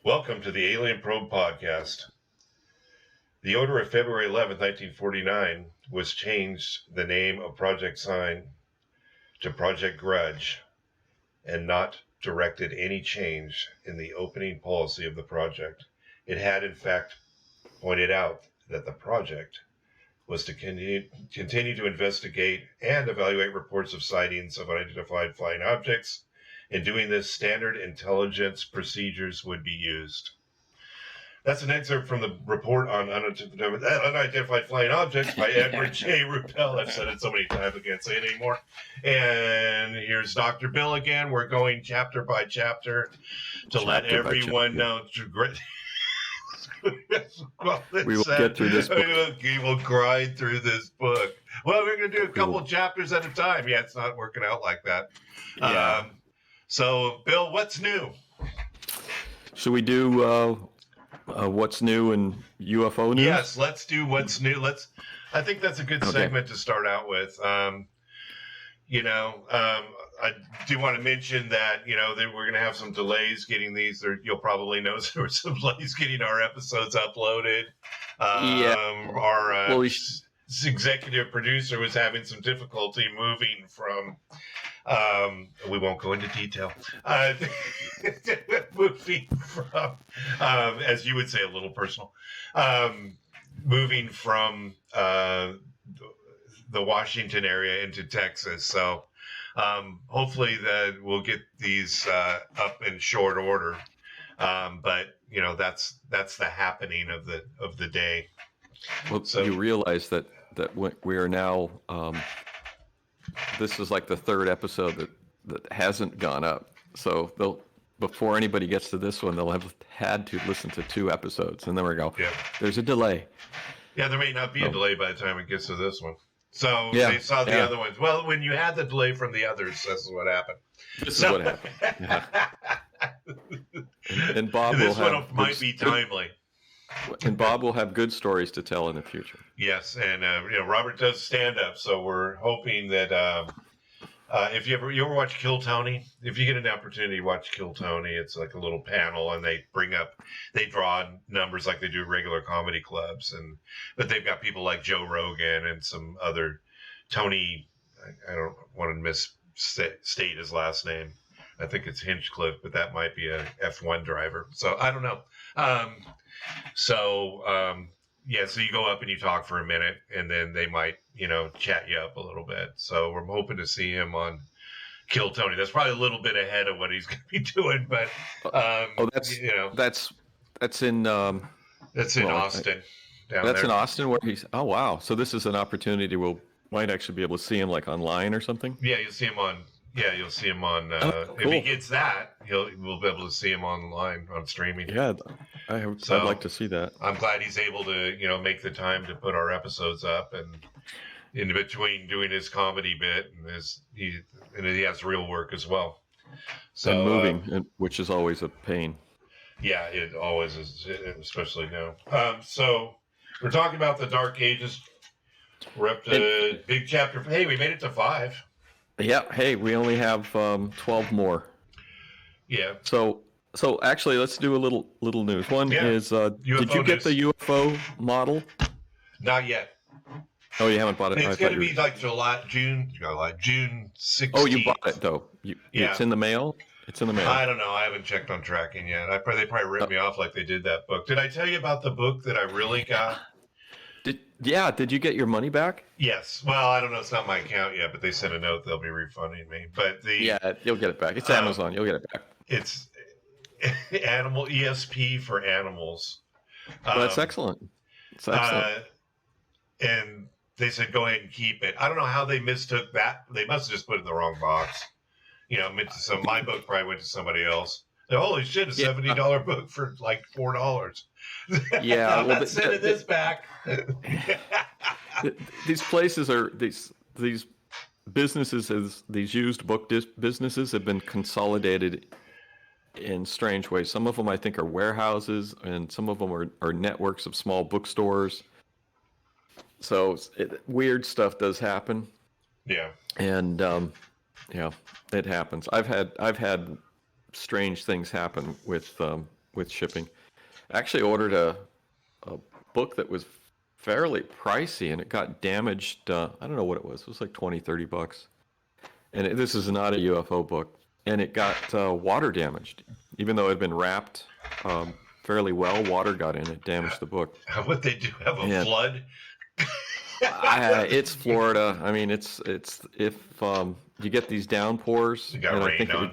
Welcome to the Alien Probe Podcast. The order of February 11th, 1949 was changed the name of Project Sign to Project Grudge and not directed any change in the opening policy of the project. It had, in fact, pointed out that the project was to continue to investigate and evaluate reports of sightings of unidentified flying objects. In doing this, standard intelligence procedures would be used. That's an excerpt from the report on unidentified flying objects by Edward J. Ruppelts. I've said it so many times I can't say it anymore. And here's Dr. Bill again. We're going chapter by chapter to let everyone know. We will get through this book. We will grind through this book. Well, we're going to do a couple chapters at a time. Yeah, it's not working out like that. Yeah. So, Bill, what's new? Should we do what's new in UFO news? Yes, let's do what's new. I think that's a good segment to start out with. I do want to mention that, that we're going to have some delays getting these. You'll probably notice there were some delays getting our episodes uploaded. Our executive producer was having some difficulty moving from, we won't go into detail, moving from, as you would say, a little personal, moving from the Washington area into Texas. So hopefully that we'll get these up in short order. But that's the happening of the day. Well, so you realize that we are now. This is like the third episode that hasn't gone up. So before anybody gets to this one, they'll have had to listen to 2 episodes, and then we go. Yeah. There's a delay. Yeah, there may not be a delay by the time it gets to this one. So they saw the other ones. Well, when you had the delay from the others, this is what happened. This is what happened. Yeah. And Bob might be timely. And Bob will have good stories to tell in the future. Yes, and Robert does stand up, so we're hoping that if you ever watch Kill Tony, if you get an opportunity to watch Kill Tony, it's like a little panel, and they draw numbers like they do regular comedy clubs, but they've got people like Joe Rogan and some other Tony. I don't want to misstate his last name. I think it's Hinchcliffe, but that might be a F1 driver. So I don't know. So you go up and you talk for a minute, and then they might, chat you up a little bit. So we're hoping to see him on Kill Tony. That's probably a little bit ahead of what he's going to be doing, but that's in Austin. That's in Austin where he's. Oh wow! So this is an opportunity might actually be able to see him like online or something. Yeah, you'll see him on. Yeah, you'll see him on. Cool. If he gets that, we'll be able to see him online on streaming. Yeah, I'd like to see that. I'm glad he's able to, make the time to put our episodes up, and in between doing his comedy bit and he has real work as well. So and moving, which is always a pain. Yeah, it always is, especially now. So we're talking about the Dark Ages. We're up to big chapter. Hey, we made it to 5. Yeah. Hey, we only have 12 more. Yeah. So actually, let's do a little news. One is, did you get the UFO model? Not yet. Oh, you haven't bought it? It's going to be like June 16th. Oh, you bought it, though. It's in the mail? It's in the mail. I don't know. I haven't checked on tracking yet. They probably ripped me off like they did that book. Did I tell you about the book that I really got? Did you get your money back? Yes. Well, I don't know. It's not my account yet, but they sent a note they'll be refunding me. But you'll get it back. It's Amazon. You'll get it back. It's animal ESP for animals. That's excellent. It's excellent. And they said go ahead and keep it. I don't know how they mistook that. They must have just put it in the wrong box. My book probably went to somebody else. Holy shit! A $70 book for like $4. Yeah, I'm not sending this back. These places are these businesses, these used book businesses have been consolidated in strange ways. Some of them I think are warehouses, and some of them are networks of small bookstores. So weird stuff does happen. Yeah, and it happens. I've had strange things happen with with shipping. I actually ordered a book that was fairly pricey, and it got damaged. I don't know what it was. It was like $20-30. And this is not a UFO book. And it got water damaged. Even though it had been wrapped fairly well, water got in it, damaged the book. What they do, have a flood? It's Florida. I mean, it's if you get these downpours. You got rain on.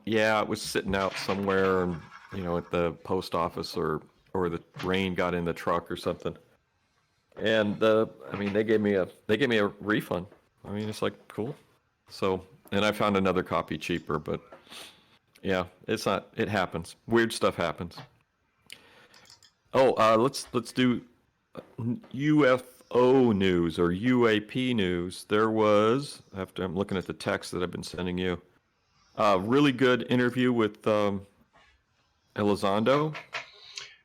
It was sitting out somewhere, and at the post office, or the rain got in the truck or something. And they gave me a refund. I mean, it's like cool. So, and I found another copy cheaper, but yeah, it happens. Weird stuff happens. Oh, let's do UFO news or UAP news. There was, I'm looking at the text that I've been sending you, a really good interview with Elizondo.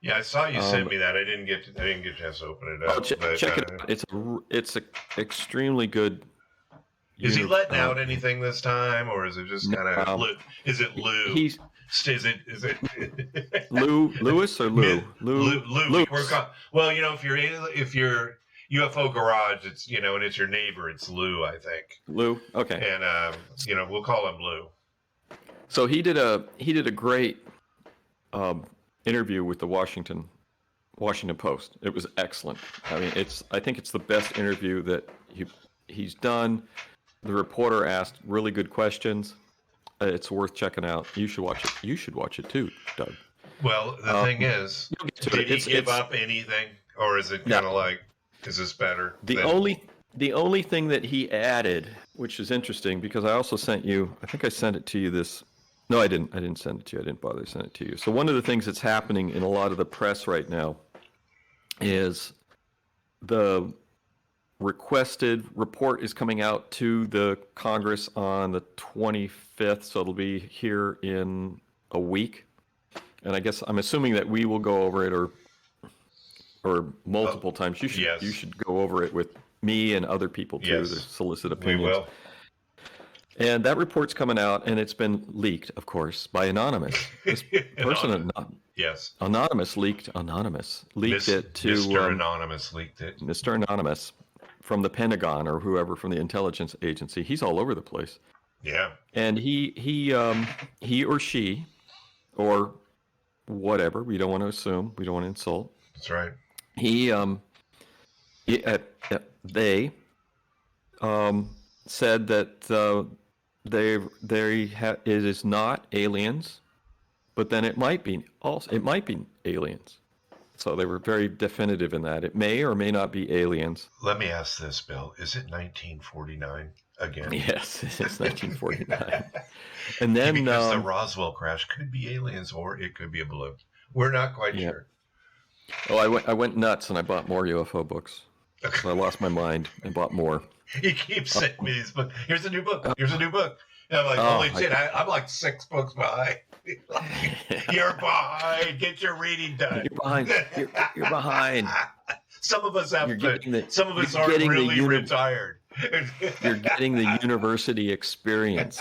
Yeah, I saw you sent me that. I didn't get a chance to open it up. Check it out. It's a extremely good. Is he letting out anything this time, or is it just kind of? Is it Lou? Is it Lewis or Lou? Lou. Well, if you're UFO Garage, it's and it's your neighbor. It's Lou, I think. Lou, okay. And we'll call him Lou. So he did a great interview with the Washington Post. It was excellent. I mean, I think it's the best interview that he's done. The reporter asked really good questions. It's worth checking out. You should watch it. You should watch it too, Doug. Well, the thing is, did he give up anything, or is it kind of like, is this better? The only thing that he added, which is interesting, because I also sent you. I think I sent it to you this. No, I didn't. I didn't send it to you. I didn't bother to send it to you. So one of the things that's happening in a lot of the press right now is the requested report is coming out to the Congress on the 25th, so it'll be here in a week. And I guess I'm assuming that we will go over it or multiple times. You should go over it with me and other people too to solicit opinions. We will. And that report's coming out, and it's been leaked, of course, by Anonymous. This person, Anonymous leaked it to Mr. Anonymous leaked it. Mr. Anonymous from the Pentagon or whoever from the intelligence agency. He's all over the place. Yeah. And he or she or whatever, we don't want to assume, we don't want to insult. That's right. They said that it is not aliens, but then it might be aliens. So they were very definitive in that. It may or may not be aliens. Let me ask this, Bill. Is it 1949 again? Yes, it's 1949. And then because the Roswell crash could be aliens or it could be a balloon. We're not quite sure. Oh, I went nuts and I bought more UFO books. So I lost my mind and bought more. He keeps sending me these books. Here's a new book. Here's a new book. And I'm like, holy shit, I'm like 6 books behind. You're behind. Get your reading done. You're behind. You're behind. Some of us have some of us aren't really retired. You're getting the university experience.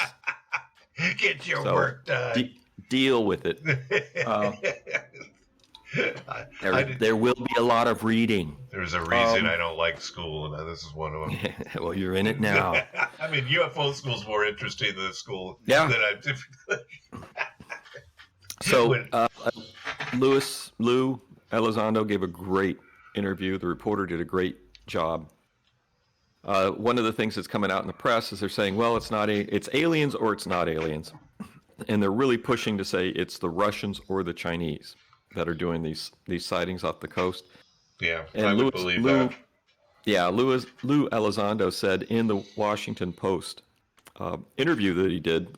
Get your work done. Deal with it. There will be a lot of reading. There's a reason I don't like school, and this is one of them. Well, you're in it now. I mean, UFO school's more interesting than the school that I typically. So, Lou Elizondo gave a great interview. The reporter did a great job. One of the things that's coming out in the press is they're saying, well, it's aliens or it's not aliens. And they're really pushing to say it's the Russians or the Chinese that are doing these sightings off the coast. Yeah, and I would believe that. Yeah, Lou Elizondo said in the Washington Post interview that he did,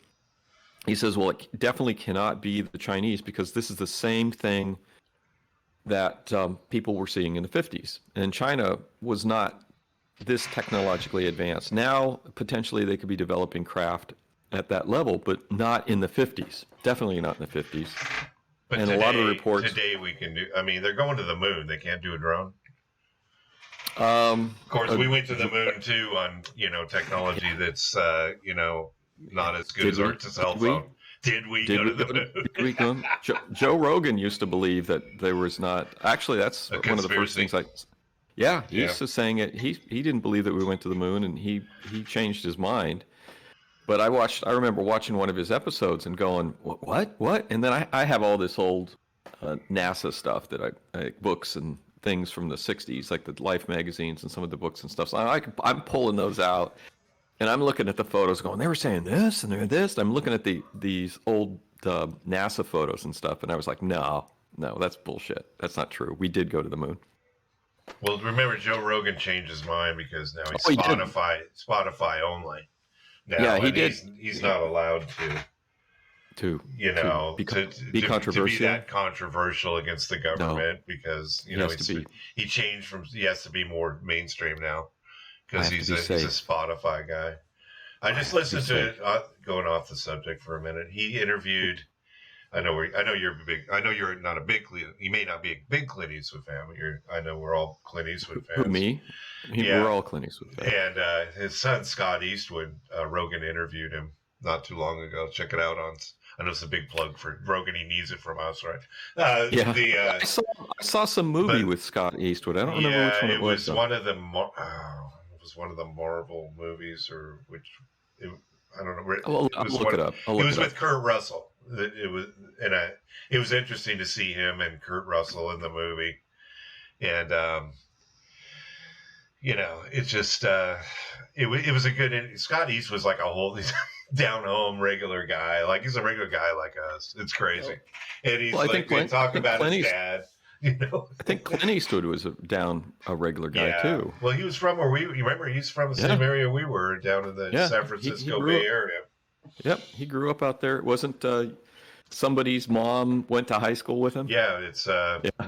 he says, well, it definitely cannot be the Chinese because this is the same thing that people were seeing in the 50s. And China was not this technologically advanced. Now, potentially, they could be developing craft at that level, but not in the 50s. Definitely not in the 50s. But and today, a lot of reports. Today we can do. I mean, they're going to the moon. They can't do a drone. Of course, we went to the moon too on technology that's not as good as our cell phone. Did we Did go we to the go to, moon? did we go? Joe Rogan used to believe that there was not. Actually, that's A one of the first conspiracy. things Yeah, he Yeah. used to saying it. He didn't believe that we went to the moon, and he changed his mind. But I remember watching one of his episodes and going, what? And then I have all this old NASA stuff that books and things from the 60s, like the Life magazines and some of the books and stuff. So I'm pulling those out, and I'm looking at the photos going, they were saying this and they're this. I'm looking at these old NASA photos and stuff, and I was like, no, that's bullshit. That's not true. We did go to the moon. Well, remember, Joe Rogan changed his mind because now he's Oh, he did. Spotify only. Now, Yeah, he and did. He's not allowed to Be controversial. to be that controversial against the government because he has to be more mainstream now because he's a Spotify guy. I just listened to it. Going off the subject for a minute, he interviewed. I know you're not a big. You may not be a big Clint Eastwood fan, but I know we're all Clint Eastwood fans. Who, me? We're all Clint Eastwood fans. And his son Scott Eastwood, Rogan interviewed him not too long ago. Check it out I know it's a big plug for Rogan. He needs it from us, right? I saw some movie with Scott Eastwood. I don't remember which one it was. It was one of the Marvel movies, I don't know. I'll look it up. It was with Kurt Russell. It was interesting to see him and Kurt Russell in the movie, and it's just it was a good. Scott East was like a whole down home regular guy, like he's a regular guy like us. It's crazy, and he's they talk about his dad. I think Clint Eastwood was a regular guy too. Well, he was from you remember he's from the same area we were down in the San Francisco Bay Area. Yep, he grew up out there. It wasn't somebody's mom went to high school with him? Yeah, it's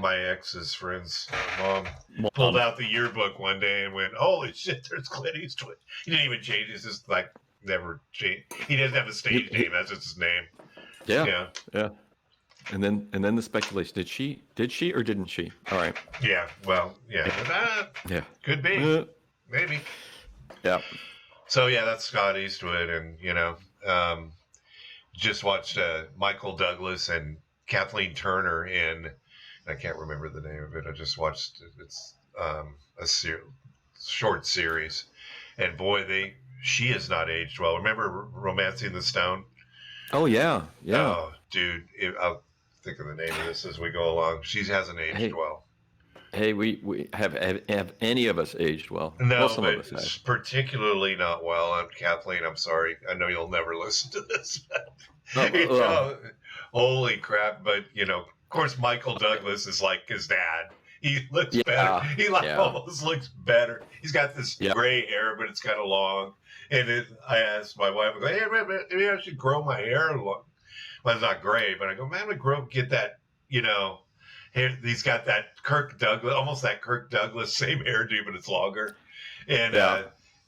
my ex's friend's mom pulled out the yearbook one day and went, "Holy shit, there's Clint Eastwood." He didn't even change. It's just like never changed. He doesn't have a stage name. That's just his name. Yeah. And then the speculation: did she or didn't she? All right. Yeah. Well. Yeah. Could be. Maybe. Yeah. So yeah, that's Scott Eastwood, and just watched Michael Douglas and Kathleen Turner in. I can't remember the name of it. I just watched it's a short series, and boy, she has not aged well. Remember Romancing the Stone? Oh yeah. Oh, dude, I'll think of the name of this as we go along. She hasn't aged well. Hey, we have any of us aged well? No, some but of us have. Particularly not well. Kathleen, I'm sorry. I know you'll never listen to this. Holy crap! But of course, Michael Douglas is like his dad. He looks better. He almost looks better. He's got this gray hair, but it's kind of long. And I asked my wife, I go, "Hey, maybe I should grow my hair long." Well, it's not gray, but I go, "Man, I'm gonna get that." Here, he's got that Kirk Douglas, almost that Kirk Douglas, same hairdo, but it's longer. And,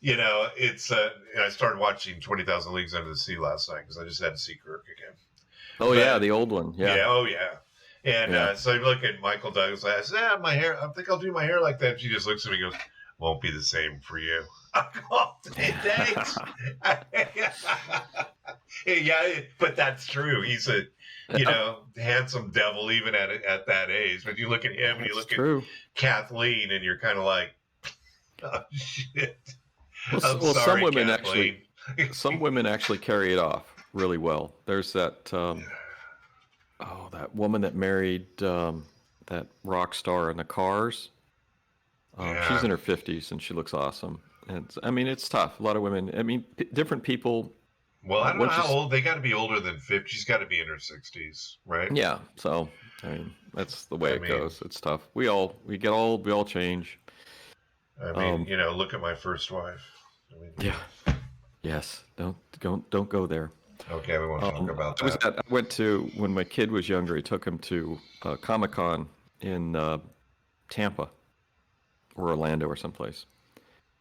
it's, and I started watching 20,000 Leagues Under the Sea last night because I just had to see Kirk again. The old one. Yeah. And so I look at Michael Douglas. I said, my hair, I think I'll do my hair like that. She just looks at me and goes, "Won't be the same for you." I go, "Thanks." Yeah, but that's true. He's a, handsome devil even at that age. But you look at him and you look at Kathleen and you're kind of like, "Oh shit." Well, sorry, some women actually carry it off really well. There's that that woman that married that rock star in the Cars. She's in her 50s and she looks awesome. And it's tough. A lot of women. Different people. Well, I don't know how old. They got to be older than 50. She's got to be in her 60s, right? Yeah. So, that's the way it goes. It's tough. We get old. We all change. Look at my first wife. Yeah. Yes. Don't go there. Okay, we won't talk about that. I went to, when my kid was younger, I took him to Comic-Con in Tampa or Orlando or someplace.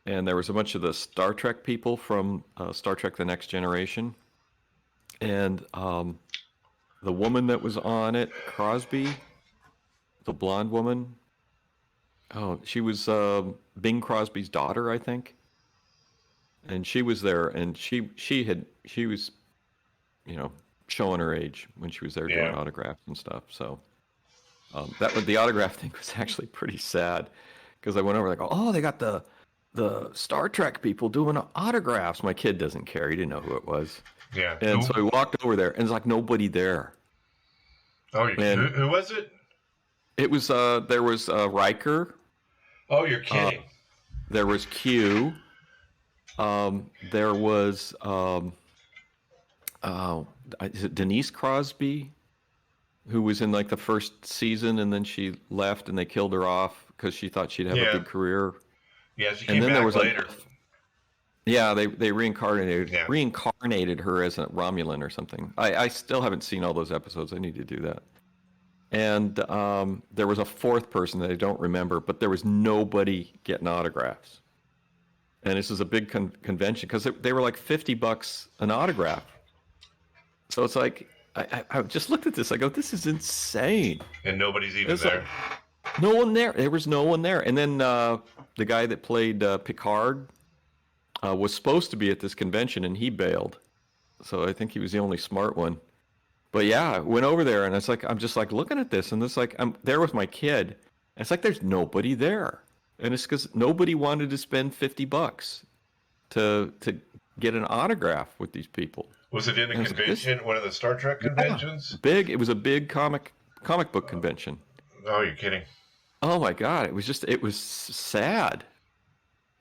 And there was a bunch of the Star Trek people from Star Trek The Next Generation. And the woman that was on it, Crosby, the blonde woman. Oh, she was Bing Crosby's daughter, I think. And she was there, and she was, showing her age when she was there doing Yeah. autographs and stuff. So the autograph thing was actually pretty sad because I went over like, oh, they got the Star Trek people doing autographs. My kid doesn't care; he didn't know who it was, Yeah. and so I walked over there, and there's like nobody there. Oh, And who was it? it was there was Riker. Oh, you're kidding. There was Q. There was is it Denise Crosby, who was in like the first season, and then she left, and they killed her off because she thought she'd have a big career. Yeah, she And came then back there was later. they reincarnated her as a Romulan or something. I still haven't seen all those episodes. I need to do that. And there was a fourth person that I don't remember, but there was nobody getting autographs. And this is a big convention because they were like $50 an autograph. So it's like I just looked at this. I go, this is insane. And nobody's even there. Like, no one there. There was no one there. And then the guy that played Picard was supposed to be at this convention, and he bailed. So I think he was the only smart one. But yeah, I went over there, and it's like I'm just like looking at this, and it's like I'm there with my kid. And it's like there's nobody there, and it's because nobody wanted to spend $50 to get an autograph with these people. Was it in a convention, one of the Star Trek conventions? Big. It was a big comic book convention. Oh, you're kidding. Oh my God. It was sad.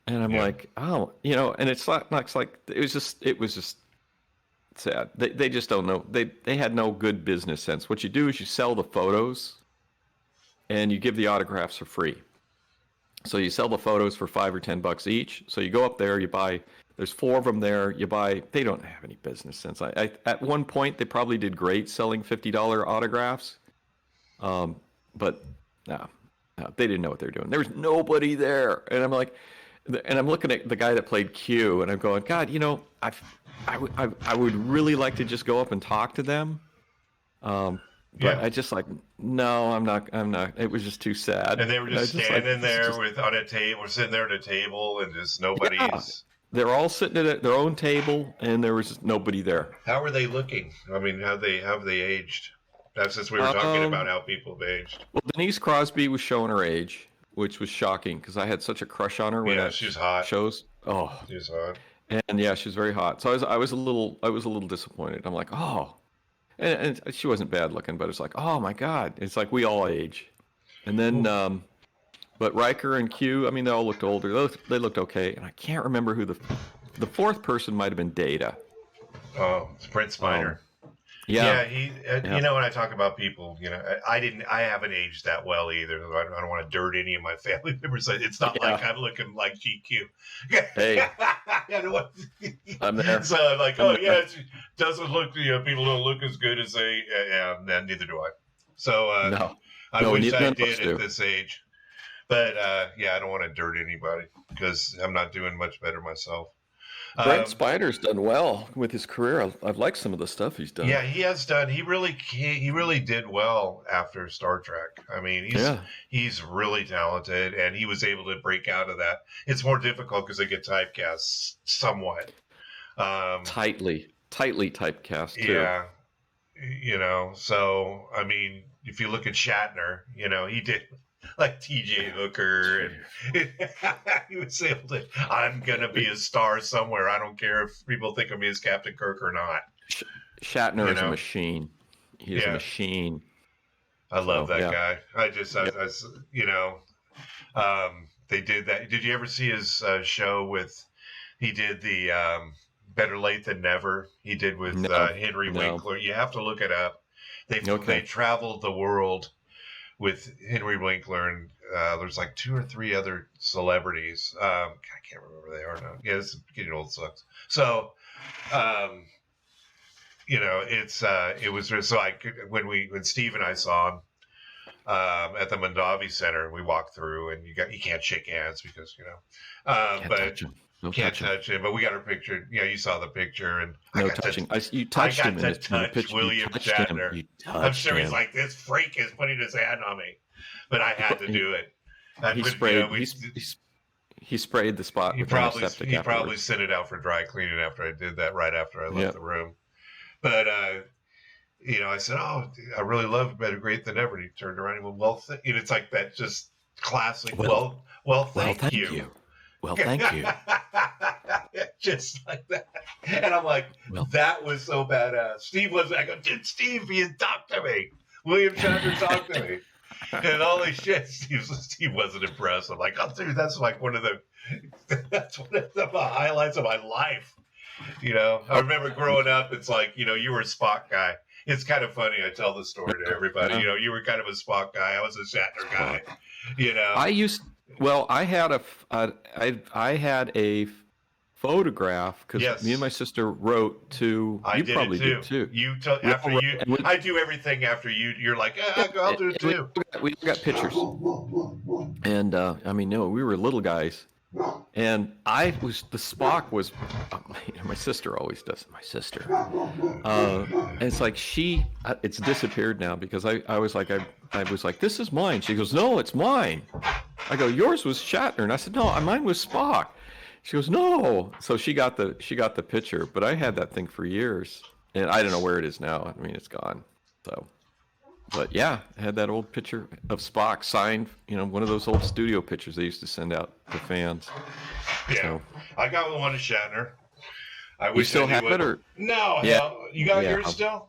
And I'm like, oh, and it was just sad. They just don't know. They had no good business sense. What you do is you sell the photos and you give the autographs for free. So you sell the photos for $5 or $10 each. So you go up there, you buy. There's 4 of them there. You buy. They don't have any business sense. I at one point they probably did great selling $50 autographs, but no, they didn't know what they were doing. There was nobody there, and I'm like, and I'm looking at the guy that played Q, and I'm going, God, I would really like to just go up and talk to them. But I just like, no, I'm not. It was just too sad. And they were just standing there on a table, sitting there at a table, and just nobody's. Yeah. They're all sitting at their own table, and there was just nobody there. How are they looking? I mean, how have they aged? That's since we were talking about how people have aged. Well, Denise Crosby was showing her age, which was shocking because I had such a crush on her when she's hot. Shows. Oh, she's hot. And yeah, she's very hot. So I was a little disappointed. I'm like, oh, and she wasn't bad looking, but it's like, oh my God, it's like we all age. And then, but Riker and Q, I mean, they all looked older. They looked okay, and I can't remember who the fourth person might have been Data. Oh, it's Brent Spiner. Yeah, You know, when I talk about people, I haven't aged that well either. I don't want to dirt any of my family members. It's not like I'm looking like GQ. Hey, I'm there. So I'm like, it doesn't look. People don't look as good as they. Neither do I. So no. I wish I did at this age. But I don't want to dirt anybody because I'm not doing much better myself. Brent Spiner's done well with his career. I've liked some of the stuff he's done. Yeah, he has done. He really did well after Star Trek. I mean, he's really talented, and he was able to break out of that. It's more difficult because they get typecast somewhat. Tightly typecast too. Yeah, so I mean, if you look at Shatner, he did. Like T.J. Hooker, and he was able to. I'm gonna be a star somewhere. I don't care if people think of me as Captain Kirk or not. Shatner is a machine. He is a machine. I love that guy. They did that. Did you ever see his show with? He did the Better Late Than Never. He did with Henry Winkler. You have to look it up. They traveled the world with Henry Winkler, and there's like 2 or 3 other celebrities. I can't remember who they are now. Yeah, this is getting old sucks. So, it was so when Steve and I saw him at the Mondavi Center, we walked through, and you can't shake hands because can't touch him. But we got our picture. You saw the picture, and no touching. You touched him in the picture. William Shatner. I'm sure he's like, this freak is putting his hand on me, but I had to do it. He sprayed the spot. He probably sent it out for dry cleaning after I did that. Right after I left the room, but I said, "Oh, I really love Better Great Than Ever." And he turned around and went, "Well, it's like that, just classic. Well, Thank thank you." you. Well, thank you. Just like that. And I'm like, Well, that was so badass. Steve was, I go, dude, Steve, he talked to me. William Shatner talked to me. And holy shit, Steve wasn't impressed. I'm like, oh, dude, that's like one of the highlights of my life. I remember growing up, it's like, you were a Spock guy. It's kind of funny. I tell the story to everybody. You were kind of a Spock guy. I was a Shatner guy. I had a photograph because me and my sister wrote to. I did probably it too. Did too. I do everything after you. You're like, I'll do it too. We got pictures, and we were little guys, and the Spock was. My sister always does. My sister, and it's like it's disappeared now because I was like, this is mine. She goes, no, it's mine. I go, yours was Shatner, and I said, no, mine was Spock. She goes, no. So she got the picture, but I had that thing for years, and I don't know where it is now. I mean, it's gone. So, but yeah, I had that old picture of Spock signed. One of those old studio pictures they used to send out to fans. Yeah, so, I got one of Shatner. I wish you still have it, or no? Yeah, no. You got yours still?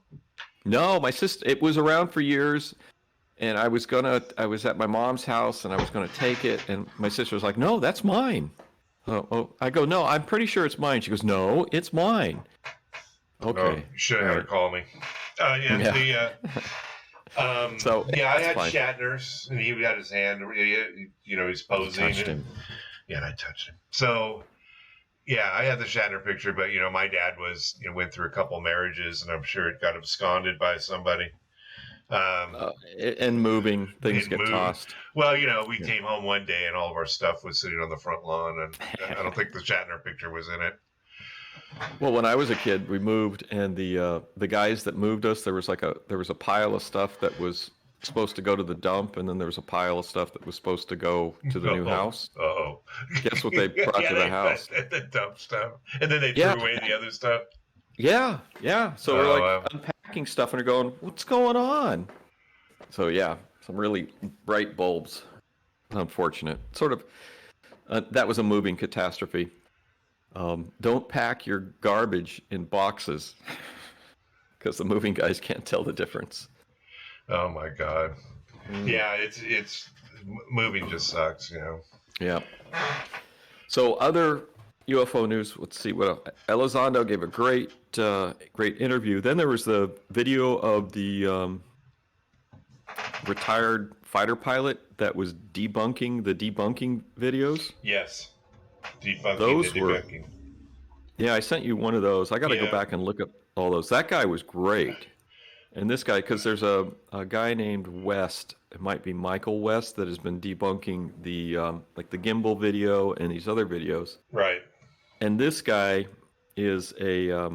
No, my sister. It was around for years. And I was at my mom's house, and I was gonna take it, and my sister was like, "No, that's mine." I go, "No, I'm pretty sure it's mine." She goes, "No, it's mine." Okay. Oh, you should have had her call me. So I had fine. Shatner's, and he had his hand. He's posing. You touched him. Yeah, and I touched him. So, yeah, I had the Shatner picture, but my dad went through a couple marriages, and I'm sure it got absconded by somebody. And moving, things get tossed. Well, we came home one day and all of our stuff was sitting on the front lawn, and I don't think the Shatner picture was in it. Well, when I was a kid, we moved, and the guys that moved us, there was a pile of stuff that was supposed to go to the dump, and then there was a pile of stuff that was supposed to go to the new house. Guess what they brought to the house? The dump stuff, and then they threw away the other stuff. Yeah. So we're unpacking stuff, and they're going, "What's going on?" So yeah, some really bright bulbs. Unfortunate. Sort of. That was a moving catastrophe. Don't pack your garbage in boxes because the moving guys can't tell the difference. Oh my God. Yeah, it's moving just sucks, Yeah. So other UFO news. Let's see what Elizondo gave a great interview. Then there was the video of the retired fighter pilot that was debunking the debunking videos. Yes, debunking. Yeah, I sent you one of those. I got to go back and look at all those. That guy was great, and this guy, because there's a guy named West. It might be Michael West that has been debunking the the gimbal video and these other videos. Right. And this guy is a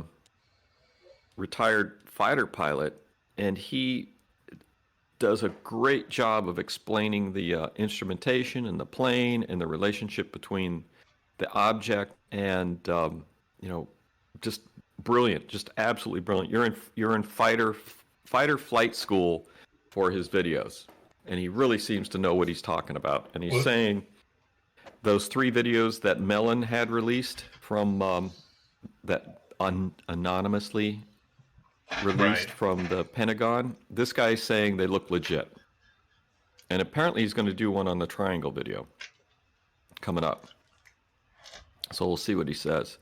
retired fighter pilot, and he does a great job of explaining the instrumentation and the plane and the relationship between the object and just brilliant, just absolutely brilliant. You're in fighter flight school for his videos, and he really seems to know what he's talking about. And he's saying those 3 videos that Mellon had released from that anonymously released from the Pentagon, this guy's saying they look legit. And apparently he's going to do one on the triangle video coming up. So we'll see what he says.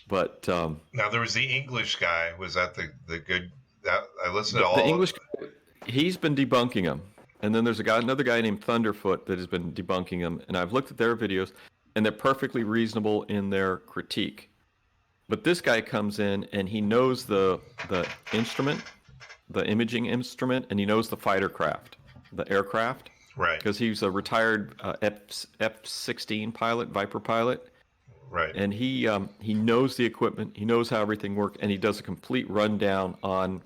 But now there was the English guy. Was that the good? That I listened to all. The English guy, he's been debunking them. And then there's another guy named Thunderfoot that has been debunking them. And I've looked at their videos, and they're perfectly reasonable in their critique. But this guy comes in, and he knows the instrument, the imaging instrument, and he knows the fighter craft, the aircraft. Right. Because he's a retired F-16 pilot, Viper pilot. Right. And he knows the equipment, he knows how everything works, and he does a complete rundown on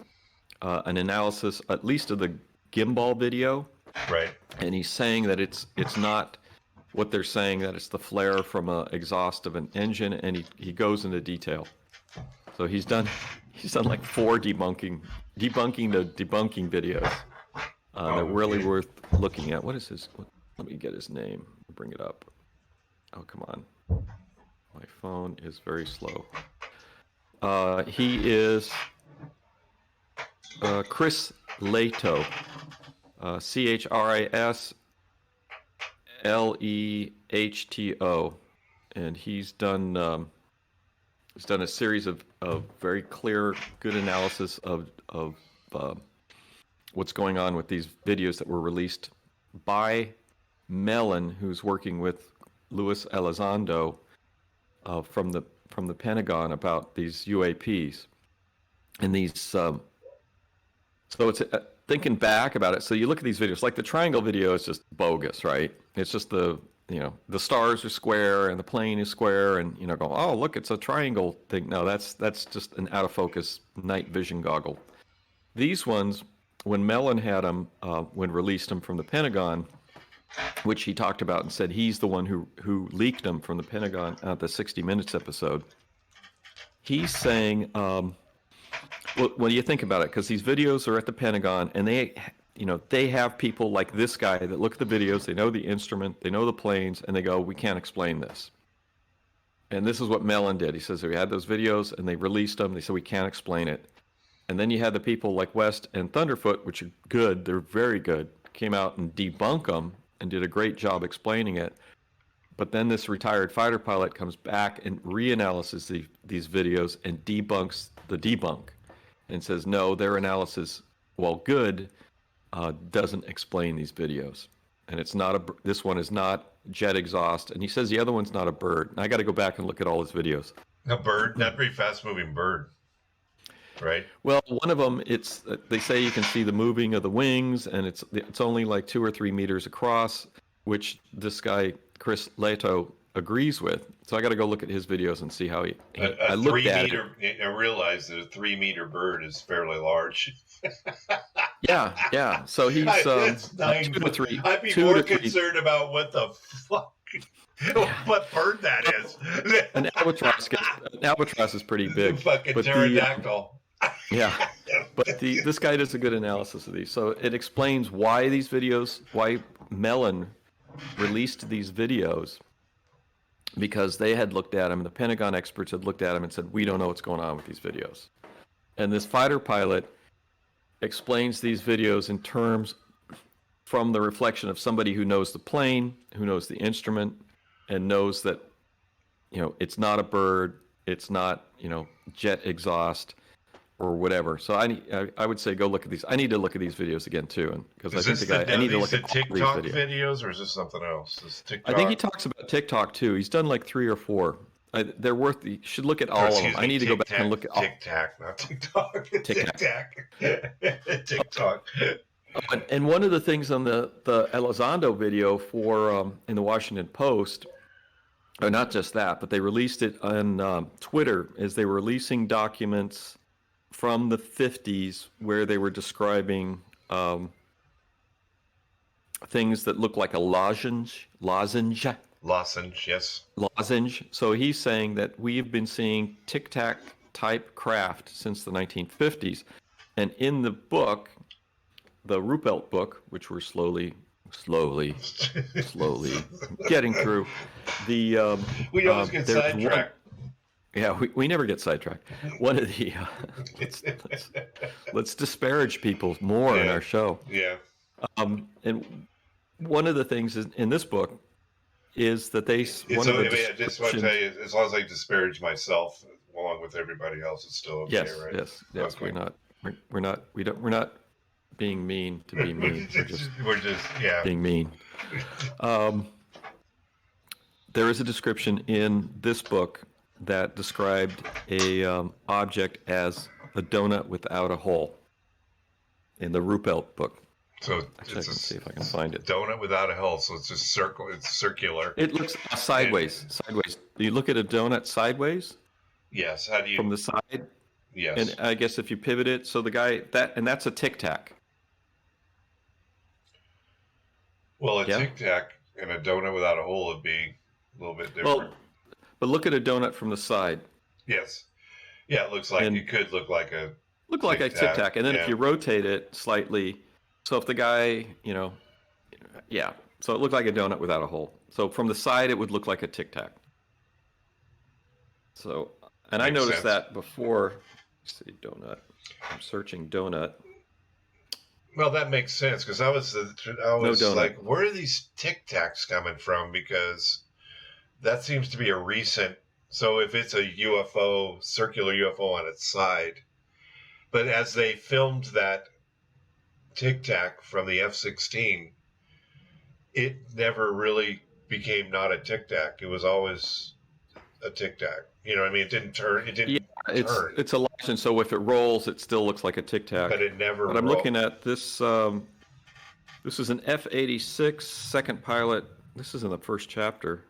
an analysis, at least of the gimbal video. Right. And he's saying that it's not what they're saying, that it's the flare from an exhaust of an engine, and he goes into detail. So he's done like 4 debunking debunking the debunking videos. They're really worth looking at. What is his? Let me get his name. Bring it up. Oh, come on. My phone is very slow. He is Chris Leto. ChrisLehto, and he's done a series of very clear, good analysis of what's going on with these videos that were released by Mellon, who's working with Luis Elizondo from the Pentagon about these UAPs and these. So it's thinking back about it. So you look at these videos, like the triangle video is just bogus, right? It's just the stars are square and the plane is square, and go, oh look, it's a triangle thing. No, that's just an out of focus night vision goggle. These ones, when Mellon had them, when released them from the Pentagon, which he talked about and said he's the one who leaked them from the Pentagon at the 60 Minutes episode. He's saying, well, when you think about it, because these videos are at the Pentagon, and they have people like this guy that look at the videos, they know the instrument, they know the planes, and they go, we can't explain this. And this is what Mellon did. He says we had those videos, and they released them. They said we can't explain it. And then you had the people like West and Thunderfoot, which are good. They're very good. Came out and debunked them and did a great job explaining it. But then this retired fighter pilot comes back and reanalyzes these videos and debunks the debunk and says, no, their analysis, while good, doesn't explain these videos. And it's not this one is not jet exhaust. And he says the other one's not a bird. And I got to go back and look at all his videos. A bird, not very fast moving bird. Right. Well, one of them, they say you can see the moving of the wings, and it's only like 2 or 3 meters across, which this guy Chris Leto agrees with. So I got to go look at his videos and see how I looked at it. I realized that a 3-meter bird is fairly large. Yeah. So he's 2 to 3. I'd be more concerned about what the fuck. What bird that is? An albatross is pretty big. Fucking pterodactyl. Yeah, but this guy does a good analysis of these. So it explains why Mellon released these videos, because they had looked at them, the Pentagon experts had looked at them and said, we don't know what's going on with these videos. And this fighter pilot explains these videos in terms from the reflection of somebody who knows the plane, who knows the instrument, and knows that, it's not a bird, it's not, jet exhaust, or whatever. So I would say go look at these. I need to look at these videos again too, because I think I need to look at TikTok videos, or is this something else? I think he talks about TikTok too. He's done like 3 or 4. They're worth. You should look at all of them. I need to go back and look at all. TikTok, not TikTok. TikTok. And one of the things on the Elizondo video for in the Washington Post, or not just that, but they released it on Twitter as they were releasing documents from the 50s where they were describing things that look like a lozenge. Lozenge, yes. Lozenge. So he's saying that we've been seeing tic-tac type craft since the 1950s. And in the book, the Ruppelt book, which we're slowly getting through, we always get sidetracked. Yeah, we never get sidetracked. One of the let's disparage people more in our show. Yeah. And one of the things in this book is that I just want to tell you, as long as I disparage myself along with everybody else, it's still okay, right? Yes. Okay. We're not being mean to be mean. We're just being mean. There is a description in this book that described a object as a donut without a hole in the Ruppelt book. So actually, I can see if I can find it. Donut without a hole, so it's just circle. It's circular. It looks sideways. Sideways. Do you look at a donut sideways? Yes. How do you? From the side. Yes. And I guess if you pivot it, so the guy that's a tic tac. Well, a tic tac and a donut without a hole would be a little bit different. Well, but look at a donut from the side. Yes. Yeah, it looks like it could look like a Look like a Tic Tac, and then if yeah. you rotate it slightly, so if the guy, yeah, so it looked like a donut without a hole. So from the side, it would look like a Tic Tac. So, and I Makes noticed sense. that before. Let's see, donut. I'm searching donut. Well, that makes sense because I was donut. like, where are these Tic Tacs coming from? Because that seems to be a recent. So if it's a UFO, circular UFO on its side, but as they filmed that Tic Tac from the F-16, it never really became not a Tic Tac. It was always a Tic Tac. You know what I mean? It didn't turn. It didn't turn. It's a lotion, so if it rolls, it still looks like a Tic Tac. But it never But I'm rolled. looking at this. This is an F-86 second pilot. This is in the first chapter.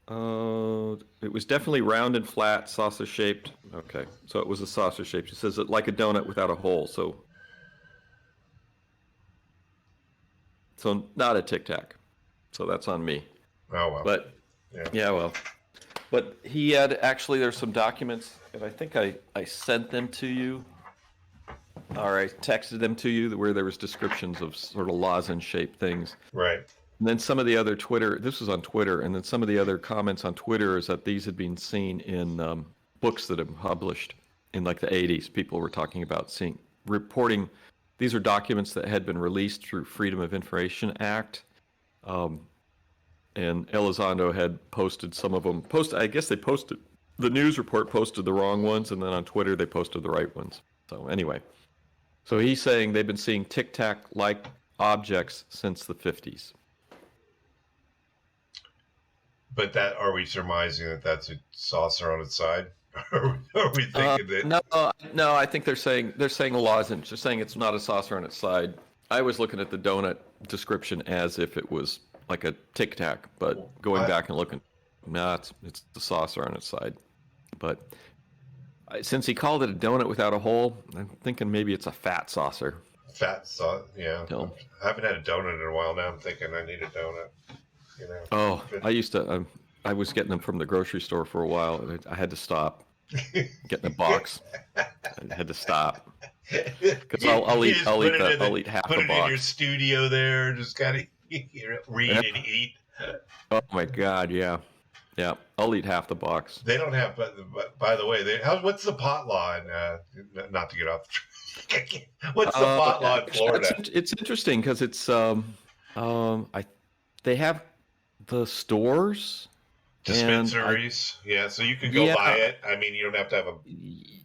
It was definitely round and flat, saucer shaped. Okay, so it was a saucer shaped. It says it like a donut without a hole. So not a Tic Tac. So that's on me. Oh well. But yeah, well. But he had actually, there's some documents, and I think I sent them to you, or I texted them to you, where there was descriptions of sort of lozenge-shaped things. Right. And then some of the other Twitter, this was on Twitter, and then some of the other comments on Twitter is that these had been seen in books that have been published in like the 80s. People were talking about reporting, these are documents that had been released through Freedom of Information Act. And Elizondo had posted some of them. I guess they posted, the news report posted the wrong ones, and then on Twitter they posted the right ones. So anyway, so he's saying they've been seeing Tic Tac-like objects since the 50s. But are we surmising that that's a saucer on its side? Are we thinking that? No, I think they're saying a lozenge. They're saying it's not a saucer on its side. I was looking at the donut description as if it was like a Tic Tac, but going back and looking, it's the saucer on its side. But since he called it a donut without a hole, I'm thinking maybe it's a fat saucer. Fat sauce, yeah. No. I haven't had a donut in a while now. I'm thinking I need a donut. Oh, I used to. I was getting them from the grocery store for a while. I had to stop getting a box. I had to stop because I'll eat half the box. Put it in your studio there, just kind of read and eat. Oh my God, yeah. I'll eat half the box. They don't have, by the way, what's the pot law? Not to get off. What's the pot law in Florida? It's interesting because it's they have the stores. Dispensaries, so you can go buy it. I mean, you don't have to have a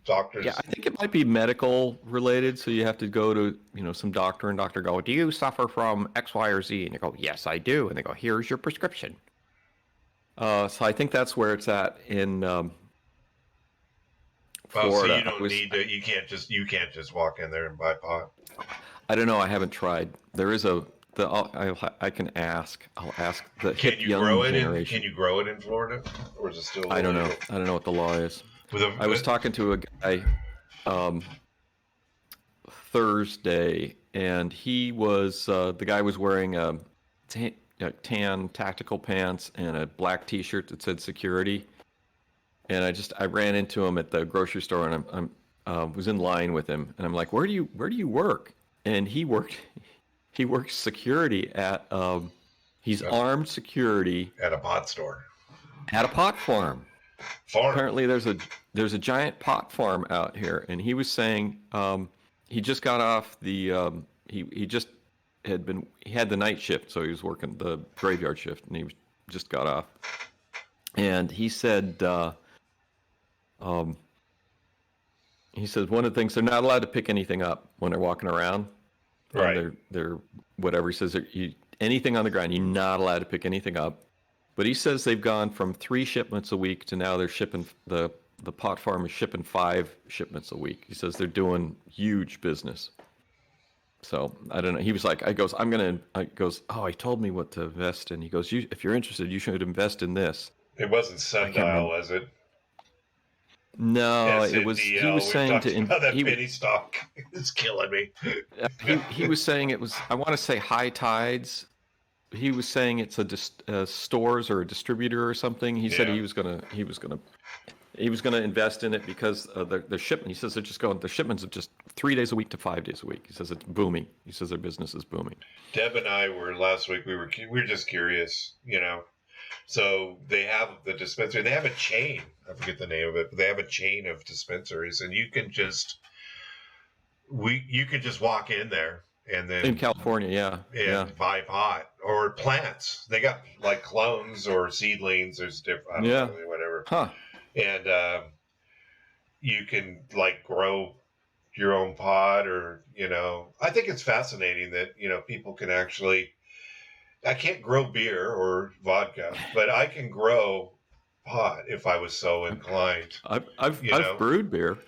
doctor's. Yeah, I think it might be medical related. So you have to go to some doctor, and doctor go, "Do you suffer from X, Y, or Z?" And you go, "Yes, I do." And they go, "Here's your prescription." So I think that's where it's at in Florida. So you don't need to. You can't just walk in there and buy pot. I don't know. I haven't tried. There is I can ask. I'll ask the hip young generation. Can you grow it in Florida, or is it still? I don't know. I don't know what the law is. I was talking to a guy Thursday, and he was the guy was wearing tan tactical pants and a black T-shirt that said security. And I ran into him at the grocery store, and I was in line with him, and I'm like, where do you work? And he works security at he's armed security at a pot store, at a pot farm. Apparently there's a giant pot farm out here, and he was saying he just got off the he had the night shift, so he was working the graveyard shift, and he just got off, and he said one of the things, they're not allowed to pick anything up when they're walking around. Right. They're whatever. He says anything on the ground, you're not allowed to pick anything up. But he says they've gone from 3 shipments a week to now they're shipping, the pot farm is shipping 5 shipments a week. He says they're doing huge business. So I don't know. He was like, he goes, he told me what to invest in. He goes, if you're interested, you should invest in this. It wasn't Sundial, was it? No, it was. He was saying that penny stock is killing me. He was saying it was. I want to say High Tides. He was saying it's a stores or a distributor or something. He said he was gonna. he was going to invest in it because the shipment. He says they're just going. The shipments are just 3 days a week to 5 days a week. He says it's booming. He says their business is booming. Deb and I were last week. We were just curious, So they have the dispensary. They have a chain. I forget the name of it, but they have a chain of dispensaries, and you can just walk in there and then In California, yeah. buy pot or plants. They got like clones or seedlings. There's different, I don't know, whatever. Huh. And you can like grow your own pot, or I think it's fascinating that people can actually. I can't grow beer or vodka, but I can grow pot if I was so inclined. I've brewed beer.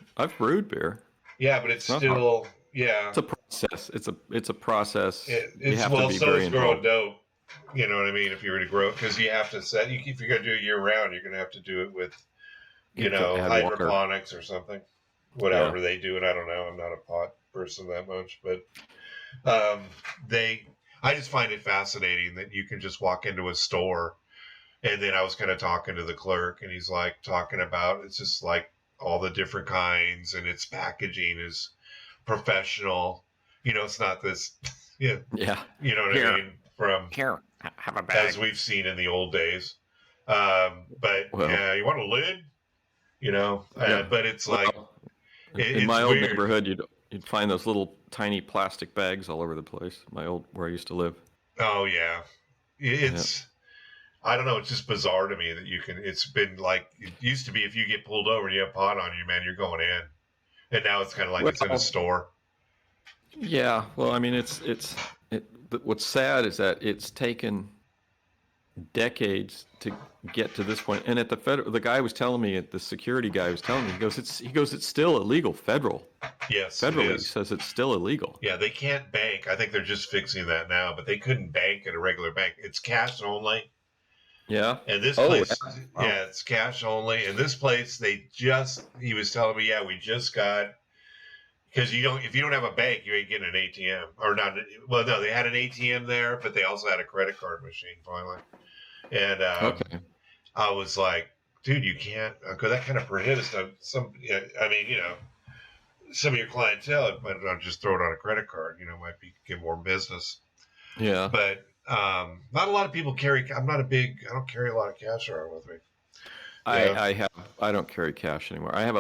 Yeah, but it's still It's a process. It's a process. It's have well, to be so very is growing involved. dope. You know what I mean? If you were to grow it, because you have to set. If you're going to do it year round, you're going to have to do it with, You have to add hydroponics or something. Whatever they do it, I don't know. I'm not a pot person that much, but I just find it fascinating that you can just walk into a store, and then I was kind of talking to the clerk, and he's like talking about it's just like all the different kinds, and its packaging is professional. It's not this, Yeah. You know what I mean? From Here, have a bag. as we've seen in the old days. But you want a lid? But it's like in my old weird. neighborhood, you'd find those little tiny plastic bags all over the place. Where I used to live. Oh yeah, it's. I don't know. It's just bizarre to me that you can. It's been like it used to be. If you get pulled over and you have pot on you, man, you're going in. And now it's kind of like it's in a store. Yeah. Well, I mean, what's sad is that it's taken decades to get to this point. And at the guy was telling me, the security guy was telling me, he goes, it's still illegal federal. Yes, federally, it he is. says it's still illegal. Yeah, they can't bank. I think they're just fixing that now, but they couldn't bank at a regular bank. It's cash only. Yeah. And this place, Wow. it's cash only. And this place, he was telling me, we just got, because if you don't have a bank, you ain't getting an ATM or not. Well, no, they had an ATM there, but they also had a credit card machine finally. And Okay. I was like, dude, you can't, because that kind of prohibits some of your clientele might not just throw it on a credit card, might get more business. Yeah. But not a lot of people carry. I don't carry a lot of cash around with me. I don't carry cash anymore. I had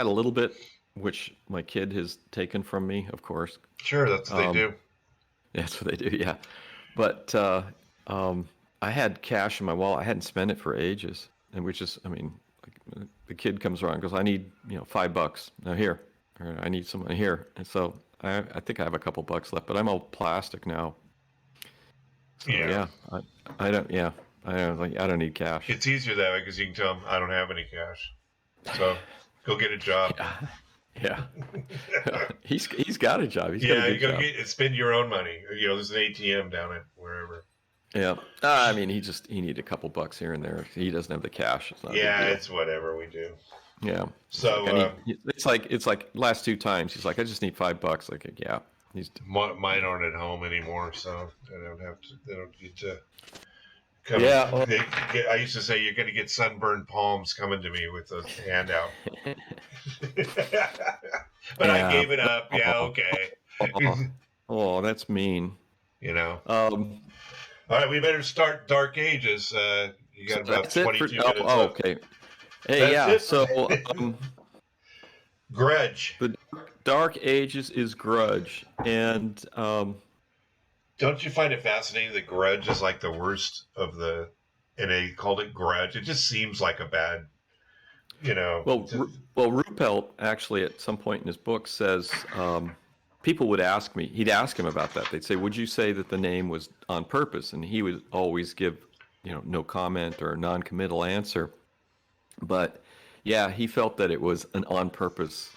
a little bit, which my kid has taken from me, of course. Sure, that's what they do. That's what they do. Yeah. But I had cash in my wallet. I hadn't spent it for ages, and the kid comes around and goes, I need $5 now here, or I need some money here, and so I think I have a couple bucks left, but I'm all plastic now. So, I don't need cash. It's easier that way because you can tell them I don't have any cash, so go get a job. Yeah. he's got a job. He's got a good job. Spend your own money. There's an ATM down at wherever. Yeah. He needed a couple bucks here and there. He doesn't have the cash. It's not it's whatever we do. Yeah. So it's like last two times he's like, I just need $5. Like, yeah. Mine aren't at home anymore, so they don't get to come. Yeah. I used to say you're going to get sunburned palms coming to me with a handout. But I gave it up. Yeah, okay. Oh, that's mean. All right, we better start Dark Ages. You got about 22 minutes left. Okay. Hey, That's so Grudge. The Dark Ages is Grudge, and don't you find it fascinating that Grudge is like the worst of and they called it Grudge? It just seems like a bad, Well, Ruppelt actually at some point in his book says people would ask me, he'd ask him about that. They'd say, would you say that the name was on purpose? And he would always give, no comment or non-committal answer. But yeah, he felt that it was an on-purpose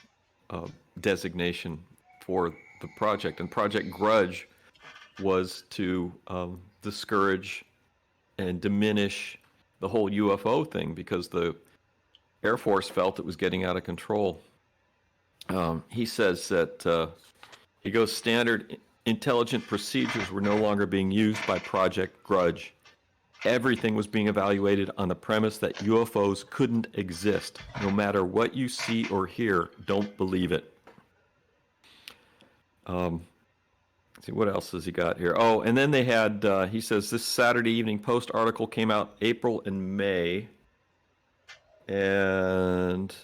designation for the project. And Project Grudge was to discourage and diminish the whole UFO thing because the Air Force felt it was getting out of control. He says that he goes, standard intelligent procedures were no longer being used by Project Grudge. everything was being evaluated on the premise that UFOs couldn't exist. No matter what you see or hear, don't believe it. Let's see, what else has he got here? Oh, and then they had, he says, this Saturday Evening Post article came out April and May. And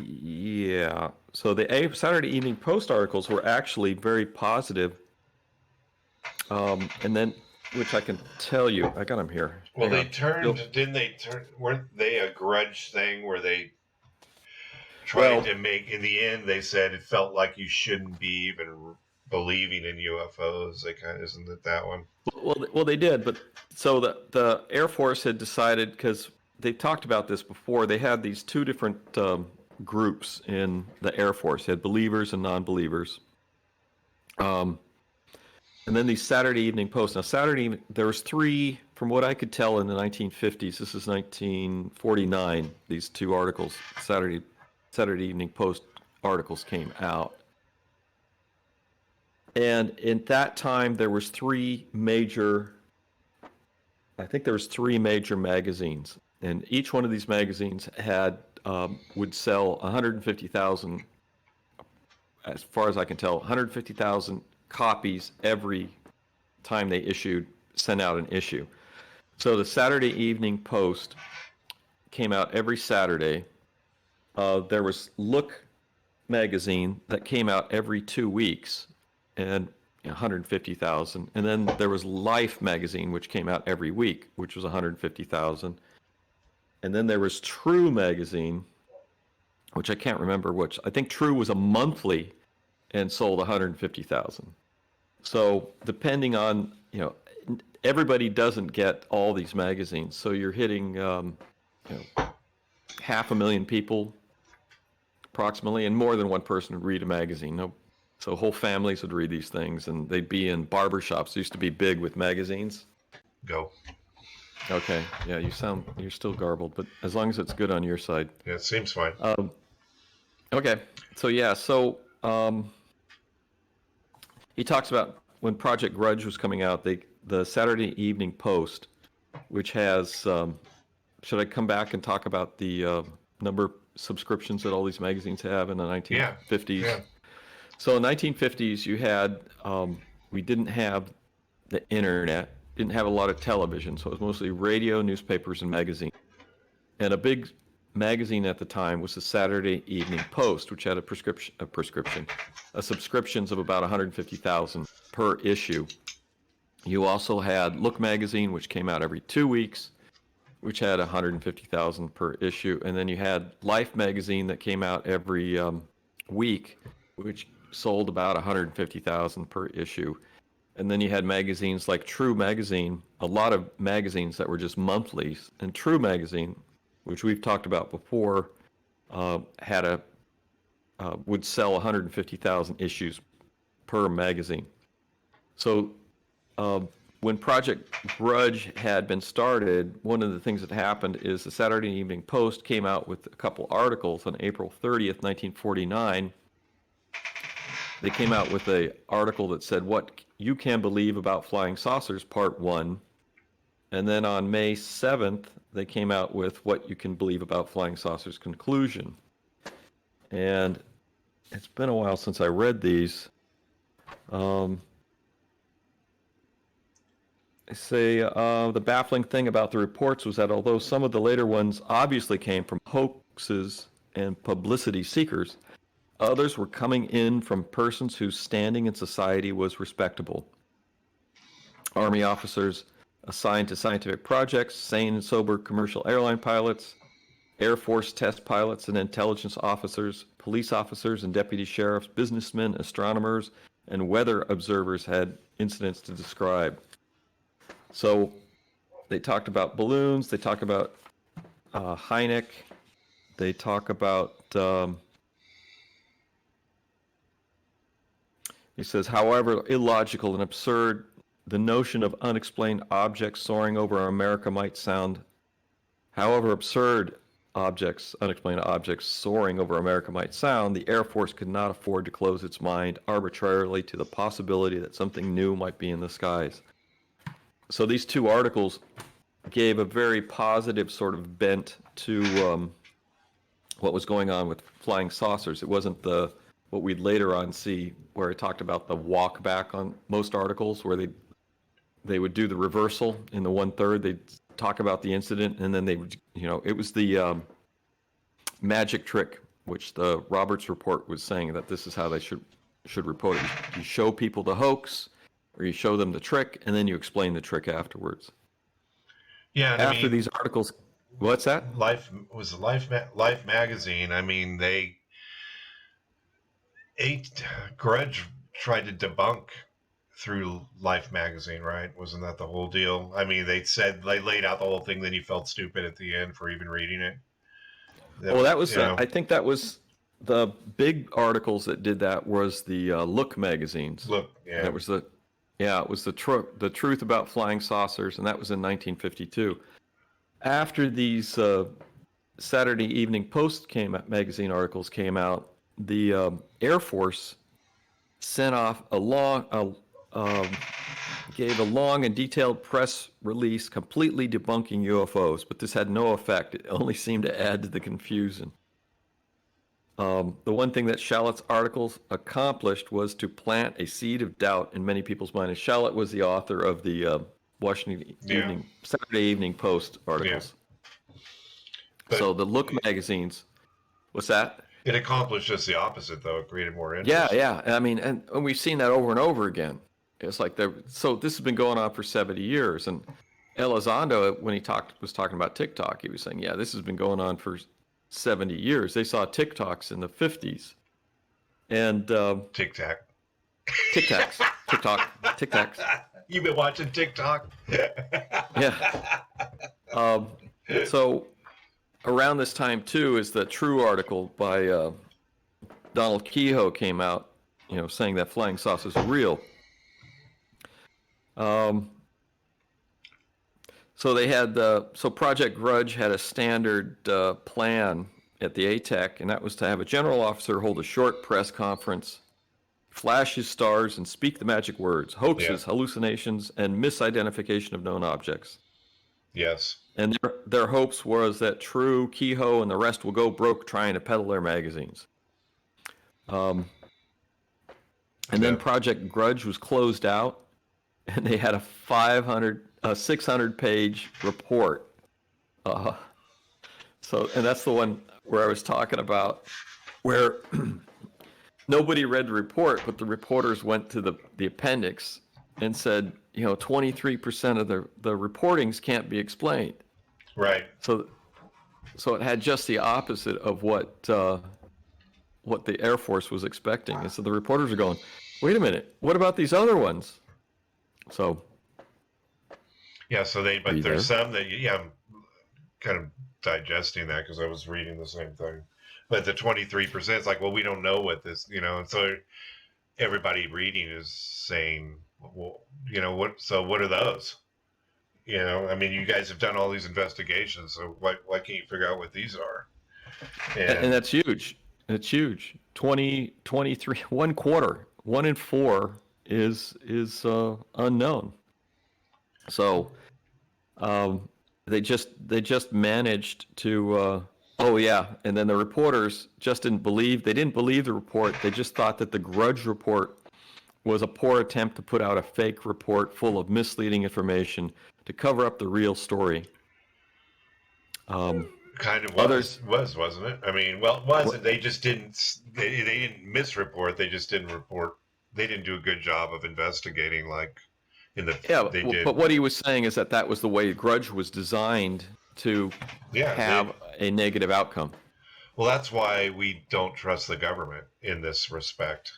yeah, so the Saturday Evening Post articles were actually very positive. And then, which I can tell you, I got them here. Well, didn't they turn, weren't they a grudge thing where they tried to make, in the end, they said it felt like you shouldn't be even believing in UFOs. They kind of, isn't it that one? Well, they did, but so the Air Force had decided, because they talked about this before, they had these two different groups in the Air Force. They had believers and non-believers. And then these Saturday Evening Post. Now, there was three, from what I could tell, in the 1950s. This is 1949. These two articles, Saturday Evening Post articles, came out. And in that time, there was three major magazines, and each one of these magazines had would sell 150,000, as far as I can tell, 150,000 copies every time they sent out an issue. So the Saturday Evening Post came out every Saturday. There was Look magazine that came out every 2 weeks, and 150,000. And then there was Life magazine, which came out every week, which was 150,000. And then there was True magazine, which I can't remember which. I think True was a monthly and sold 150,000. So depending on, everybody doesn't get all these magazines. So you're hitting, 500,000 people approximately, and more than one person would read a magazine. So whole families would read these things, and they'd be in barbershops. They used to be big with magazines. Go. Okay. Yeah, you're still garbled, but as long as it's good on your side. Yeah, it seems fine. Okay. So he talks about when Project Grudge was coming out, the Saturday Evening Post, which has, should I come back and talk about the number of subscriptions that all these magazines have in the 1950s? Yeah. So in the 1950s, you had, we didn't have the internet, didn't have a lot of television, so it was mostly radio, newspapers, and magazines. And a big magazine at the time was the Saturday Evening Post, which had subscriptions of about 150,000 per issue. You also had Look magazine, which came out every 2 weeks, which had 150,000 per issue. And then you had Life magazine that came out every week, which sold about 150,000 per issue. And then you had magazines like True magazine, a lot of magazines that were just monthlies. And True magazine, which we've talked about before, would sell 150,000 issues per magazine. So when Project Grudge had been started, one of the things that happened is the Saturday Evening Post came out with a couple articles on April 30th, 1949. They came out with an article that said, "What You Can Believe About Flying Saucers, Part 1. And then on May 7th, they came out with What You Can Believe About Flying Saucers, Conclusion. And it's been a while since I read these. They say the baffling thing about the reports was that although some of the later ones obviously came from hoaxes and publicity seekers, others were coming in from persons whose standing in society was respectable. Army officers assigned to scientific projects, sane and sober commercial airline pilots, Air Force test pilots and intelligence officers, police officers and deputy sheriffs, businessmen, astronomers, and weather observers had incidents to describe. So they talked about balloons, they talk about Hynek, they talk about, he says, however illogical and absurd the notion of unexplained objects soaring over America might sound, unexplained objects soaring over America might sound, the Air Force could not afford to close its mind arbitrarily to the possibility that something new might be in the skies. So these two articles gave a very positive sort of bent to what was going on with flying saucers. It wasn't what we'd later on see where it talked about the walk back on most articles, where they would do the reversal in the 1/3. They'd talk about the incident, and then they would, it was the magic trick, which the Roberts report was saying that this is how they should report it. You show people the hoax, or you show them the trick, and then you explain the trick afterwards. Yeah, and after these articles, what's that? Life magazine. I mean, Grudge tried to debunk through Life magazine, right? Wasn't that the whole deal? I mean, they laid out the whole thing, then you felt stupid at the end for even reading it. That was, I think that was the big articles that did that was the Look magazines. Look, yeah. That was it was the truth about flying saucers, and that was in 1952. After these Saturday Evening Post magazine articles came out, the Air Force sent off gave a long and detailed press release completely debunking UFOs, but this had no effect. It only seemed to add to the confusion. The one thing that Shallett's articles accomplished was to plant a seed of doubt in many people's minds. Shallett was the author of the Saturday Evening Post articles. Yeah. So the Look magazines, what's that? It accomplished just the opposite, though. It created more interest. Yeah. I mean, and we've seen that over and over again. It's like so this has been going on for 70 years. And Elizondo, when he was talking about TikTok, he was saying, yeah, this has been going on for 70 years. They saw TikToks in the 50s. And TikTok. TikToks. You've been watching TikTok? Yeah. So around this time, too, is the True article by Donald Kehoe came out, saying that flying saucers are real. So they had Project Grudge had a standard plan at the ATEC, and that was to have a general officer hold a short press conference, flash his stars, and speak the magic words: hoaxes, hallucinations, and misidentification of known objects. Yes. And their hopes was that True, Kehoe, and the rest will go broke trying to peddle their magazines. And then Project Grudge was closed out, and they had a 600-page report. And that's the one where I was talking about, where nobody read the report, but the reporters went to the appendix and said, 23% of the reportings can't be explained. Right. So it had just the opposite of what the Air Force was expecting. And so the reporters are going, wait a minute, what about these other ones? So. Yeah, but there's some that, I'm kind of digesting that because I was reading the same thing. But the 23%, it's like, well, we don't know what this, and so everybody reading is saying, well, what are those? I mean, you guys have done all these investigations, so why can't you figure out what these are? And that's huge. It's huge. 23, 1/4, 1 in 4 is unknown. So they just managed to and then the reporters just didn't believe the report. They just thought that the Grudge report was a poor attempt to put out a fake report full of misleading information to cover up the real story. Kind of wasn't it? I mean, well, it wasn't. They just didn't. They didn't misreport. They just didn't report. They didn't do a good job of investigating, like in the. They did. But what he was saying is that was the way Grudge was designed to have a negative outcome. Well, that's why we don't trust the government in this respect.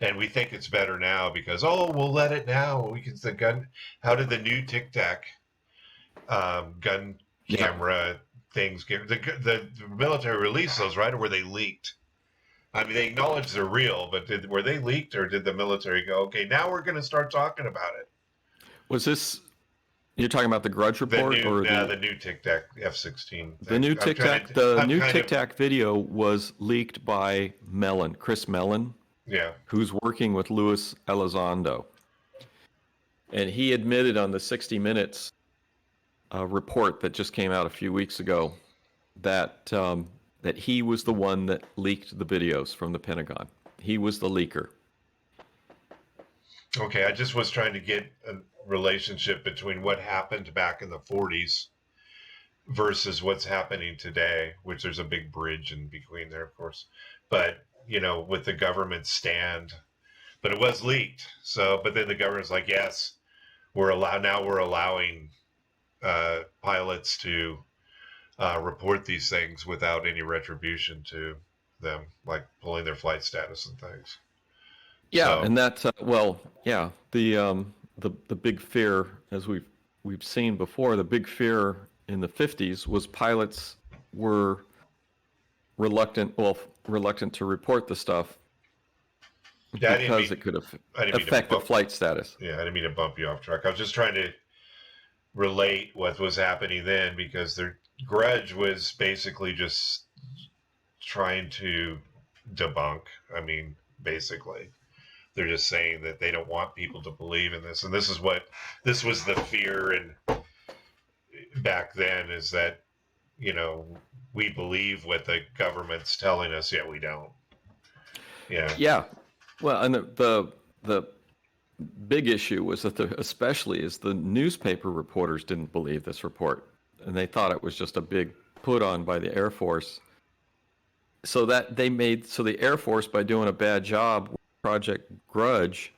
And we think it's better now because, we'll let it now. We can the gun. How did the new Tic Tac gun camera things get? The military released those, right? Or were they leaked? I mean, they acknowledged they're real, but were they leaked, or did the military go, okay, now we're going to start talking about it? Was this? You're talking about the Grudge report, the new Tic Tac F-16? The new Tic Tac. The new Tic Tac video was leaked by Chris Mellon. Yeah. Who's working with Luis Elizondo. And he admitted on the 60 Minutes report that just came out a few weeks ago that that he was the one that leaked the videos from the Pentagon. He was the leaker. Okay, I just was trying to get a relationship between what happened back in the 40s versus what's happening today, which there's a big bridge in between there, of course. But, with the government stand, but it was leaked. So, but then the government's like, yes, we're allowing pilots to report these things without any retribution to them, like pulling their flight status and things. Yeah, So, and that's the big fear, as we've seen before, the big fear in the 50s was pilots were reluctant to report the stuff because it could affect the flight status. Yeah, I didn't mean to bump you off track. I was just trying to relate what was happening then, because their grudge was basically just trying to debunk. I mean, basically, they're just saying that they don't want people to believe in this, and this was the fear. And back then is that we believe what the government's telling us, yet we don't. Yeah. Well, and the big issue was that especially is the newspaper reporters didn't believe this report, and they thought it was just a big put on by the Air Force. So that the Air Force, by doing a bad job with Project Grudge,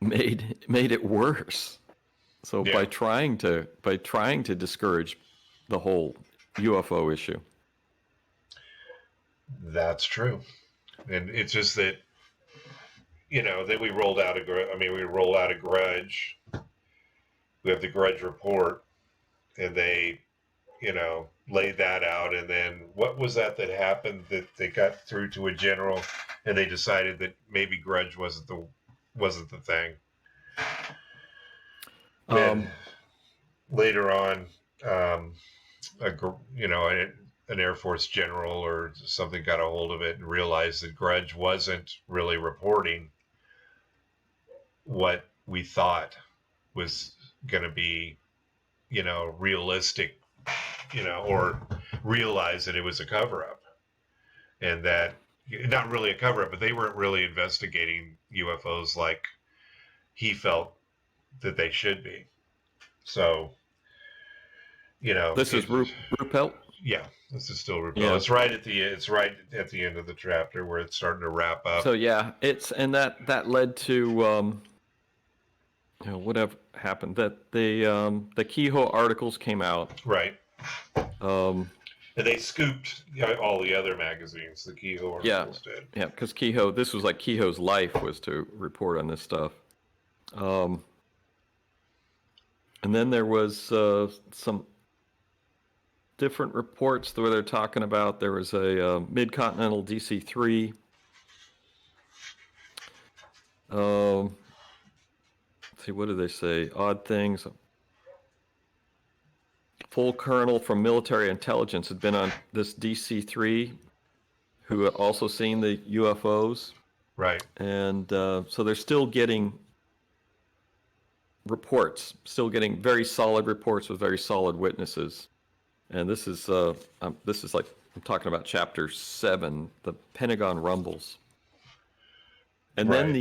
made it worse. So by trying to discourage the whole UFO issue. That's true. And it's just that, then we rolled out a grudge. We have the grudge report, and they, laid that out. And then what was that happened, that they got through to a general, and they decided that maybe grudge wasn't the thing. And later on, an Air Force general or something got a hold of it and realized that grudge wasn't really reporting what we thought was going to be, realistic, or realize that it was a cover-up, and that not really a cover-up, but they weren't really investigating UFOs like he felt that they should be. So, this is Ruppelt. Yeah, this is still Ruppelt. Yeah. It's right at the end of the chapter where it's starting to wrap up. So yeah, that led to whatever happened, that the Kehoe articles came out. Right. And they scooped all the other magazines. The Kehoe articles did. Yeah, because this was like Kehoe's life was to report on this stuff. And then there was some different reports where they're talking about there was a mid-continental DC-3. Let's see, what do they say? Odd things. Full colonel from military intelligence had been on this DC-3, who had also seen the UFOs. Right. And so they're still getting reports, very solid reports with very solid witnesses. And this is like, I'm talking about chapter 7, the Pentagon Rumbles. And then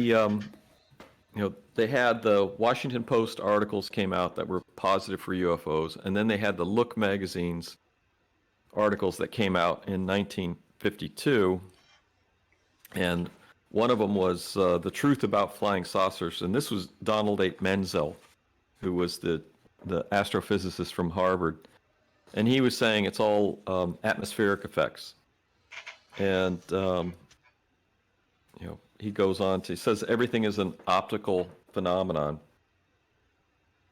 they had the Washington Post articles came out that were positive for UFOs, and then they had the Look magazine's articles that came out in 1952, and one of them was The Truth About Flying Saucers, and this was Donald H. Menzel, who was the astrophysicist from Harvard, and he was saying it's all atmospheric effects, and he goes on to, he says everything is an optical phenomenon.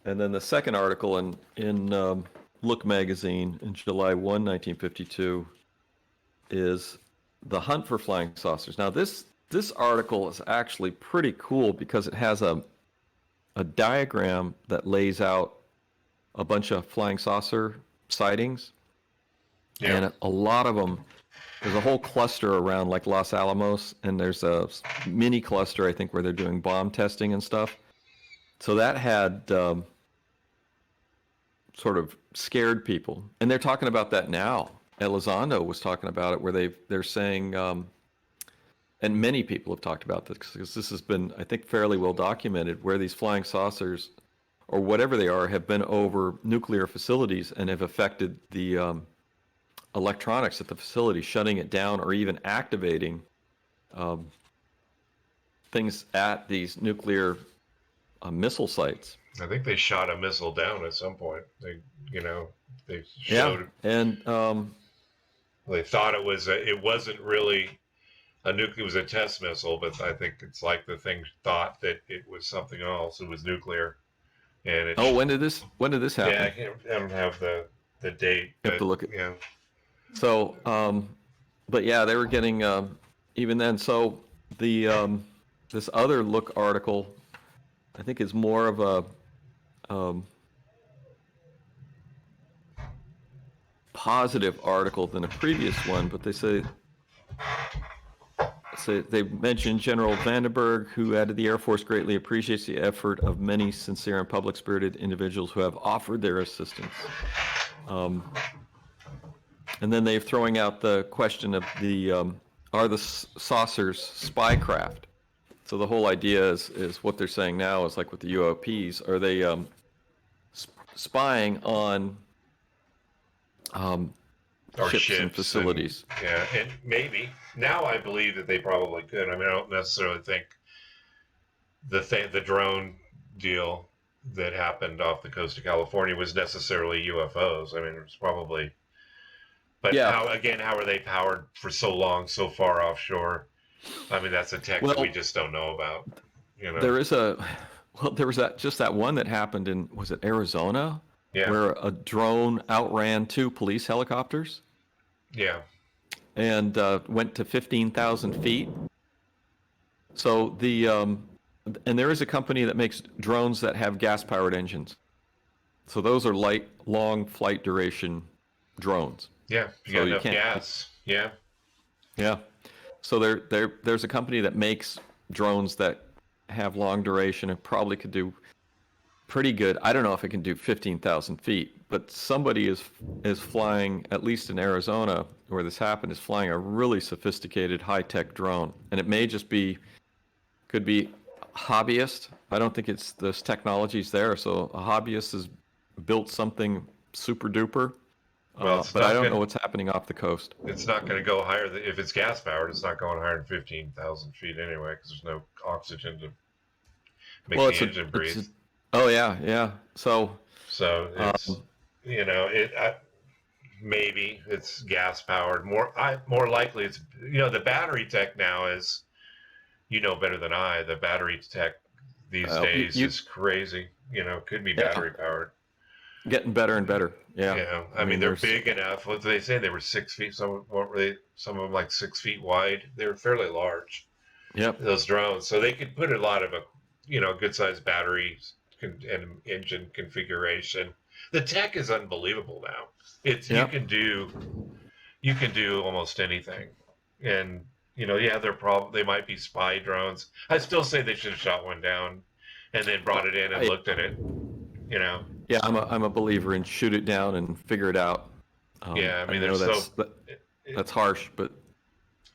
And then the second article in Look magazine in July 1, 1952 is The Hunt for Flying Saucers. Now this article is actually pretty cool because it has a diagram that lays out a bunch of flying saucer sightings. Yeah. And a lot of them there's a whole cluster around like Los Alamos, and there's a mini cluster, I think, where they're doing bomb testing and stuff. So that had sort of scared people, and they're talking about that now. Elizondo was talking about it, where they're saying, and many people have talked about this because this has been, I think, fairly well documented, where these flying saucers, or whatever they are, have been over nuclear facilities and have affected the electronics at the facility, shutting it down or even activating things at these nuclear missile sites. I think they shot a missile down at some point. They showed. Yeah, and they thought it wasn't really a nuclear. It was a test missile, but I think it's like the thing thought that it was something else. It was nuclear. And when did this happen? Yeah, I don't have the date. You have to look at. Yeah. So, but yeah, they were getting even then. So the this other Look article, I think, is more of a positive article than a previous one. But they say they mentioned General Vandenberg, who added, the Air Force greatly appreciates the effort of many sincere and public-spirited individuals who have offered their assistance. And then they're throwing out the question of are the saucers spycraft? So the whole idea is what they're saying now is like with the UOPs, are they spying on ships and facilities? And maybe. Now I believe that they probably could. I mean, I don't necessarily think the drone deal that happened off the coast of California was necessarily UFOs. I mean, it was probably... But yeah. How are they powered for so long, so far offshore? I mean, that's a tech that we just don't know about. There was that one that happened in, was it Arizona? Yeah. Where a drone outran 2 police helicopters. Yeah. And went to 15,000 feet. So and there is a company that makes drones that have gas-powered engines. So those are light, long flight duration drones. Yeah, you got enough gas. Yeah. Yeah. So there's a company that makes drones that have long duration and probably could do pretty good. I don't know if it can do 15,000 feet, but somebody is flying, at least in Arizona where this happened, is flying a really sophisticated high-tech drone. And it may just could be hobbyist. I don't think it's this technology's there. So a hobbyist has built something super duper. But I don't know what's happening off the coast. It's not going to go higher. If it's gas powered, it's not going higher than 15,000 feet anyway, because there's no oxygen to make the engine breathe. Oh yeah. So it's maybe it's gas powered. More likely, it's the battery tech now is, better than I. The battery tech these days is crazy. Could be battery powered. Getting better and better. Yeah. Yeah. I mean, they're big enough. What did they say? They were 6 feet. Some of them like 6 feet wide. They were fairly large. Yep. Those drones. So they could put a lot of good sized batteries and engine configuration. The tech is unbelievable now. You can do almost anything. And they might be spy drones. I still say they should have shot one down and then brought it in and looked at it. Yeah, I'm a believer in shoot it down and figure it out. I mean, that's harsh, but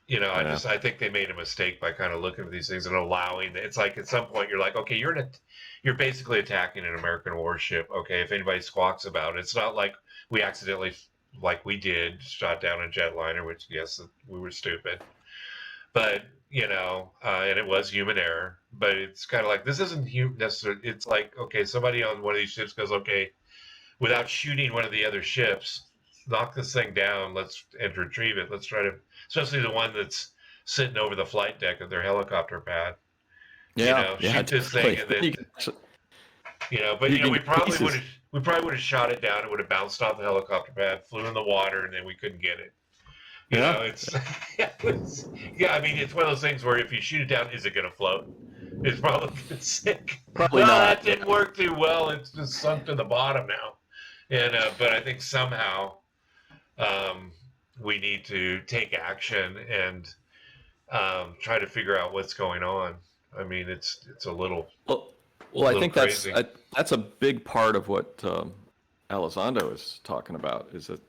I think they made a mistake by kind of looking at these things and allowing. It's like at some point you're like, okay, you're basically attacking an American warship. Okay, if anybody squawks about it, it's not like we accidentally, like we did, shot down a jetliner, which yes, we were stupid, but and it was human error. But it's kind of like, this isn't necessarily. It's like, okay, somebody on one of these ships goes, okay, without shooting one of the other ships, knock this thing down. And retrieve it. Let's try to, especially the one that's sitting over the flight deck of their helicopter pad. Yeah, shoot this thing, and then, But we probably would have shot it down. It would have bounced off the helicopter pad, flew in the water, and then we couldn't get it. It's I mean, it's one of those things where if you shoot it down, is it going to float? It's probably going to sink. Probably not. That didn't work too well. It's just sunk to the bottom now. And but I think somehow, we need to take action and try to figure out what's going on. I mean, it's a little Well, I think crazy. that's a big part of what Elizondo is talking about. Is that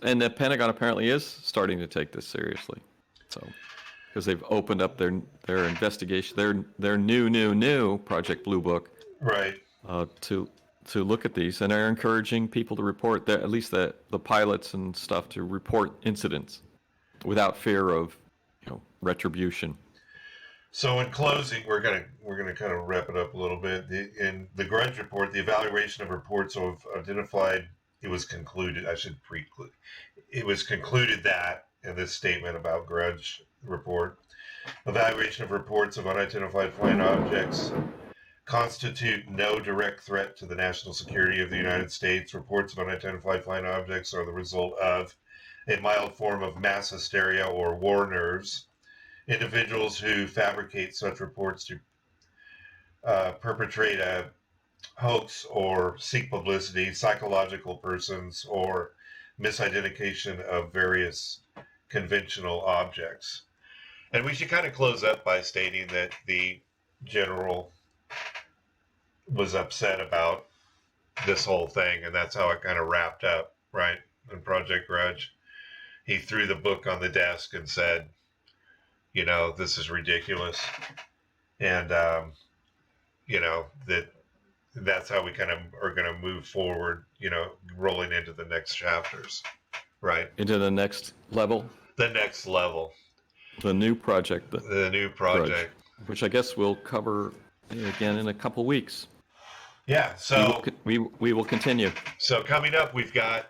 and the Pentagon apparently is starting to take this seriously. So, because they've opened up their investigation, their new Project Blue Book, Right. To look at these, and they're encouraging people to report at least the pilots and stuff to report incidents without fear of retribution. So in closing, we're gonna kind of wrap it up a little bit. In the Grudge report, the evaluation of reports of identified, it was concluded. It was concluded that in this statement about Grudge report, evaluation of reports of unidentified flying objects constitute no direct threat to the national security of the United States. Reports of unidentified flying objects are the result of a mild form of mass hysteria or war nerves. Individuals who fabricate such reports to perpetrate a hoax or seek publicity, psychological persons, or misidentification of various conventional objects. And we should kind of close up by stating that the general was upset about this whole thing, and that's how it kind of wrapped up, right? In Project Grudge, he threw the book on the desk and said, this is ridiculous. And, that's how we kind of are going to move forward, rolling into the next chapters, right? Into the next level. The next level. The new project. The new project. Grudge, which I guess we'll cover again in a couple weeks. Yeah, so we will continue. So coming up, we're going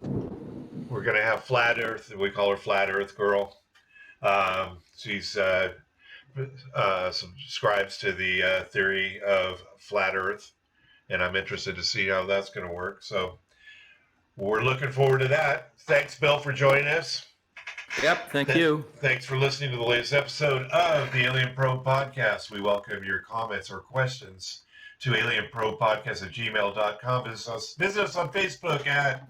to have Flat Earth. We call her Flat Earth Girl. She's subscribes to the theory of flat Earth, and I'm interested to see how that's going to work. So we're looking forward to that. Thanks, Bill, for joining us. Yep, thank you. Thanks for listening to the latest episode of the Alien Probe Podcast. We welcome your comments or questions to alienprobepodcast@gmail.com. Visit us on Facebook at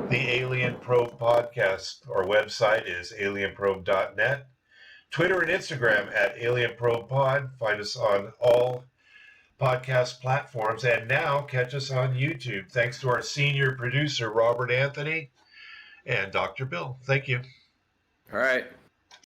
the Alien Probe Podcast. Our website is alienprobe.net. Twitter and Instagram at Alien Probe Pod. Find us on all podcast platforms, and now catch us on YouTube. Thanks to our senior producer, Robert Anthony, and Dr. Bill. Thank you. All right.